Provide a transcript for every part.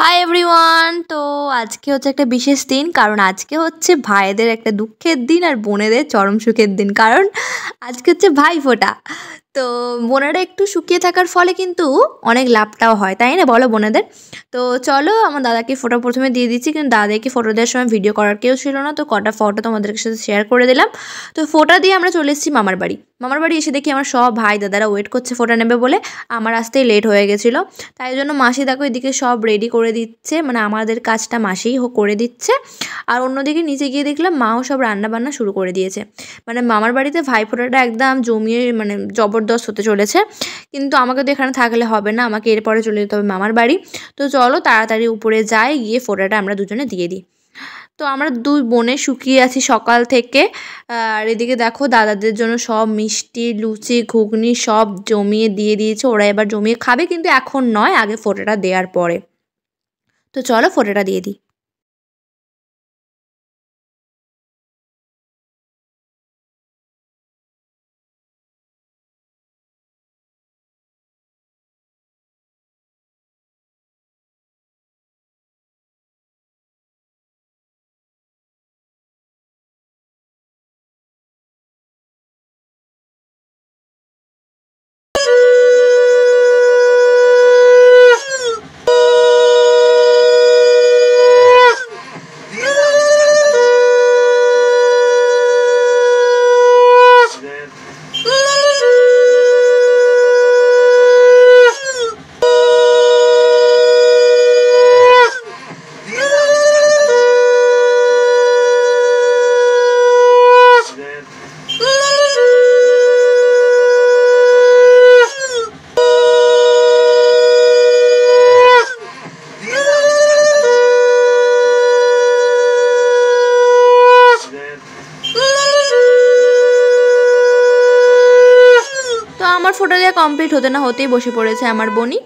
Hi everyone. তো আজকে হচ্ছে একটা বিশেষ দিন, কারণ আজকে হচ্ছে ভাইদের একটা দুঃখের দিন আর বোনেদের চরম সুখের দিন, কারণ আজকে হচ্ছে ভাইফোঁটা। তো বোনেরা একটু শুকিয়ে থাকার ফলে কিন্তু অনেক লাভটাও হয়, তাই না বলো বোনেদের? তো চলো আমার দাদাকে ফটো প্রথমে দিয়ে দিচ্ছি, কিন্তু দাদাকে ফটো দেওয়ার সময় ভিডিও করার কেউ ছিল না, তো কটা ফটো তোমাদের সাথে শেয়ার করে দিলাম। তো ফটো দিয়ে আমরা চলে এসেছি মামার বাড়ি। মামার বাড়ি এসে দেখি আমার সব ভাই দাদারা ওয়েট করছে ফটো নেবে বলে। আমার আসতেই লেট হয়ে গেছিলো, তাই জন্য মাসি দেখো এদিকে সব রেডি করে দিচ্ছে, মানে আমাদের কাজটা মাসিই করে দিচ্ছে। আর অন্যদিকে নিচে গিয়ে দেখলাম মাও সব রান্না বান্না শুরু করে দিয়েছে। মানে মামার বাড়িতে ভাইফোঁটাটা একদম জমিয়ে মানে জবরদস্ত হতে চলেছে। কিন্তু আমাকে তো এখানে থাকলে হবে না, আমাকে এরপরে চলে যেতে হবে মামার বাড়ি। তো চলো তাড়াতাড়ি উপরে যাই, গিয়ে ফোঁটাটা আমরা দুজনে দিয়ে দিই। তো আমরা দুই বোনে শুকিয়ে আছি সকাল থেকে। আর এদিকে দেখো দাদাদের জন্য সব মিষ্টি লুচি ঘুগনি সব জমিয়ে দিয়ে দিয়েছে, ওরা এবার জমিয়ে খাবে, কিন্তু এখন নয়, আগে ফোঁটাটা দেওয়ার পরে। তো চলো ফোঁটাটা দিয়ে দিই। তো আমার ফোঁটা দেওয়া কমপ্লিট হতে না হতেই বসে পড়েছে আমার বোনই।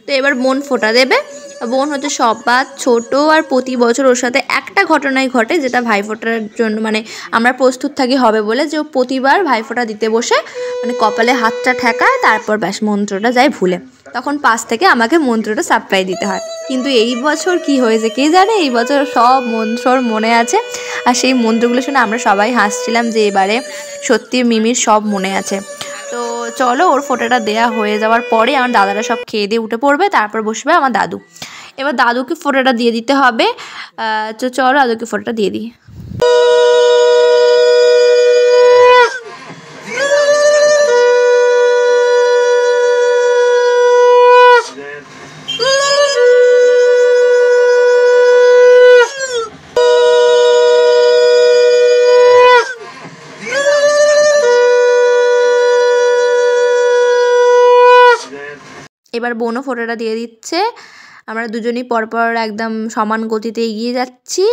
তো এবার বোন ফোঁটা দেবে। বোন হচ্ছে সবার ছোট, আর প্রতি বছর ওর সাথে একটা ঘটনাই ঘটে, যেটা ভাইফোঁটার জন্য মানে আমরা প্রস্তুত থাকি হবে বলে, যে ও প্রতিবার ভাইফোঁটা দিতে বসে মানে কপালে হাতটা ঠেকায়, তারপর ব্যাস মন্ত্রটা যায় ভুলে, তখন পাশ থেকে আমাকে মন্ত্রটা সাপ্লাই দিতে হয়। কিন্তু এই বছর কি হয়েছে কে জানে, এই বছর সব মন্ত্রর মনে আছে। আর সেই মন্ত্রগুলো শুনে আমরা সবাই হাসছিলাম যে এবারে সত্যি মিমির সব মনে আছে। তো চলো ওর ফোঁটাটা দেয়া হয়ে যাওয়ার পরে আমার দাদারা সব খেয়ে দিয়ে উঠে পড়বে, তারপর বসবে আমার দাদু। এবার দাদুকে ফোঁটাটা দিয়ে দিতে হবে। তো চলো দাদুকে ফোঁটাটা দিয়ে দিই। এবার বোনও ফোঁটাটা দিয়ে দিচ্ছে। আমরা দুজনেই পরপর একদম সমান গতিতে এগিয়ে যাচ্ছি।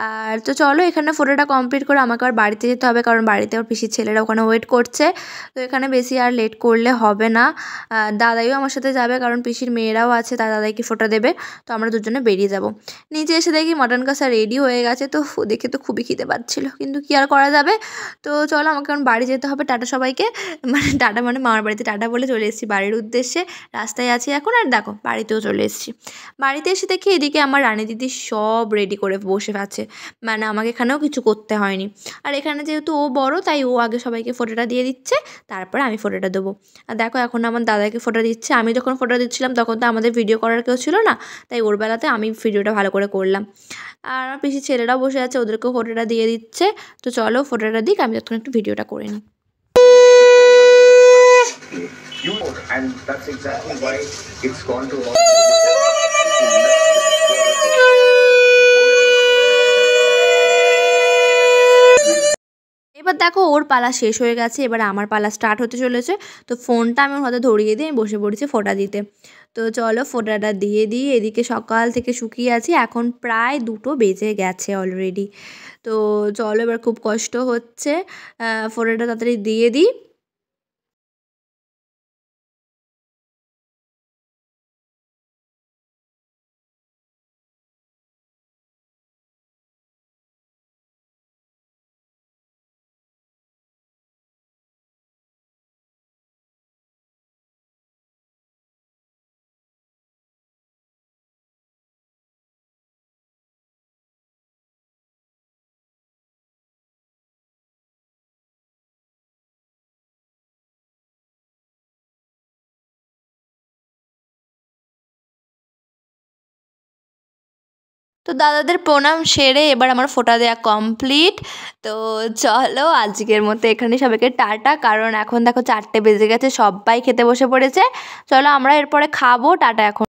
আর তো চলো এখানে ফোঁটাটা কমপ্লিট করে আমাকে আর বাড়িতে যেতে হবে, কারণ বাড়িতে ওর পিসির ছেলেরা ওখানে ওয়েট করছে। তো এখানে বেশি আর লেট করলে হবে না। দাদাইও আমার সাথে যাবে, কারণ পিসির মেয়েরাও আছে, তার দাদাইকে ফোঁটা দেবে। তো আমরা দুজনে বেরিয়ে যাব। নিচে এসে দেখি মাটন কষা রেডি হয়ে গেছে, তো দেখে তো খুবই খিদে পাচ্ছিলো, কিন্তু কী আর করা যাবে। তো চলো আমাকে এখন বাড়ি যেতে হবে। টাটা সবাইকে, মানে টাটা মানে মামার বাড়িতে টাটা বলে চলে এসেছি বাড়ির উদ্দেশ্যে। রাস্তায় আছি এখন, আর দেখো বাড়িতেও চলে এসেছি। বাড়িতে এসে দেখি এদিকে আমার রানী দিদি সব রেডি করে বসে আছে, মানে আমাকে এখানেও কিছু করতে হয়নি। আর এখানে যেহেতু ও বড়, তাই ও আগে সবাইকে ফোঁটাটা দিয়ে দিচ্ছে, তারপরে আমি ফোঁটাটা দেবো। আর দেখো এখন আমার দাদাকে ফোঁটা দিচ্ছে। আমি যখন ফোঁটা দিচ্ছিলাম তখন তো আমাদের ভিডিও করার কেউ ছিল না, তাই ওর বেলাতে আমি ভিডিওটা ভালো করে করলাম। আর আমার পিসির ছেলেরাও বসে আছে, ওদেরকেও ফোঁটাটা দিয়ে দিচ্ছে। তো চলো ফোঁটাটা দিক, আমি তখন একটু ভিডিওটা করে নিই। And that's exactly why it's gone to all. এবার দেখো ওর পালা শেষ হয়ে গেছে, এবার আমার পালা স্টার্ট হতে চলেছে। তো ফোনটা আমি ওর হাতে ধরিয়ে দিয়ে আমি বসে পড়েছি ফোঁটা দিতে। তো চলো ফোঁটাটা দিয়ে দিই। এদিকে সকাল থেকে শুকিয়ে আছি, এখন প্রায় 2টো বেজে গেছে অলরেডি। তো চলো এবার খুব কষ্ট হচ্ছে, ফোঁটাটা তাড়াতাড়ি দিয়ে দিই। তো দাদাদের প্রণাম সেরে এবার আমার ফোঁটা দেওয়া কমপ্লিট। তো চলো আজকের মতো এখানে সবাইকে টাটা, কারণ এখন দেখো 4টে বেজে গেছে, সবাই খেতে বসে পড়েছে। চলো আমরা এরপরে খাবো, টাটা এখন।